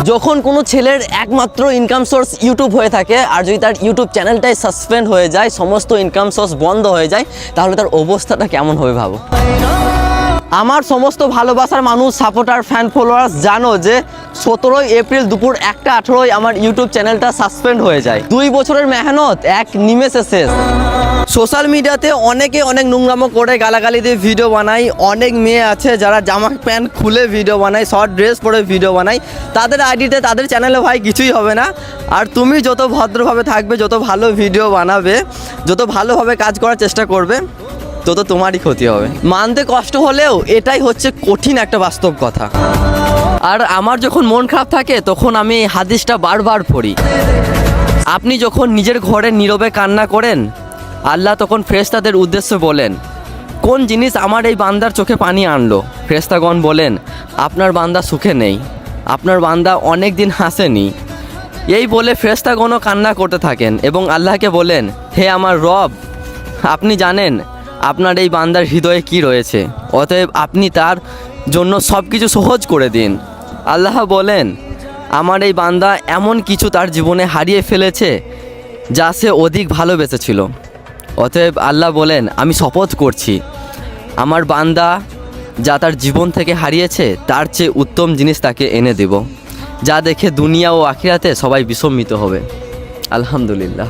যখন কোনো ছেলের একমাত্র ইনকাম সোর্স ইউটিউব হয়ে থাকে আর যদি তার ইউটিউব চ্যানেলটাই সাসপেন্ড হয়ে যায়, সমস্ত ইনকাম সোর্স বন্ধ হয়ে যায়, তাহলে তার অবস্থাটা কেমন হবে ভাবো। আমার সমস্ত ভালোবাসার মানুষ, সাপোর্টার, ফ্যান ফলোয়ার্স জানো যে 17 এপ্রিল দুপুর 1:18 আমার ইউটিউব চ্যানেলটা সাসপেন্ড হয়ে যায়। 2 বছরের মেহনত এক নিমেষে শেষ। সোশ্যাল মিডিয়াতে অনেকে অনেক নোংরামো করে গালাগালি দিয়ে ভিডিও বানায়। অনেক মেয়ে আছে যারা জামা প্যান্ট খুলে ভিডিও বানায়, শর্ট ড্রেস পরে ভিডিও বানায়। তাদের আইডিতে, তাদের চ্যানেলে ভাই কিছুই হবে না। আর তুমি যত ভদ্রভাবে থাকবে, যত ভালো ভিডিও বানাবে, যত ভালোভাবে কাজ করার চেষ্টা করবে, তত তোমারই ক্ষতি হবে। মানতে কষ্ট হলেও এটাই হচ্ছে কঠিন একটা বাস্তব কথা। আর আমার যখন মন খারাপ থাকে তখন আমি এই হাদিসটা বারবার পড়ি। আপনি যখন নিজের ঘরে নীরবে কান্না করেন, আল্লাহ তখন ফেরেশতাদের উদ্দেশ্যে বলেন, কোন জিনিস আমার এই বান্দার চোখে পানি আনলো? ফেরেশতাগণ বলেন, আপনার বান্দা সুখে নেই, আপনার বান্দা অনেক দিন হাসেনি। এই বলে ফেরেশতাগণও কান্না করতে থাকেন এবং আল্লাহকে বলেন, হে আমার রব, আপনি জানেন আপনার এই বান্দার হৃদয়ে কি রয়েছে, অতএব আপনি তার জন্য সব কিছু সহজ করে দিন। আল্লাহ বলেন, আমার এই বান্দা এমন কিছু তার জীবনে হারিয়ে ফেলেছে যা সে অধিক ভালোবেসেছিল। অতএব আল্লাহ বলেন, আমি শপথ করছি আমার বান্দা যা তার জীবন থেকে হারিয়েছে তার চেয়ে উত্তম জিনিস তাকে এনে দেব, যা দেখে দুনিয়া ও আখিরাতে সবাই বিস্মিত হবে। আলহামদুলিল্লাহ।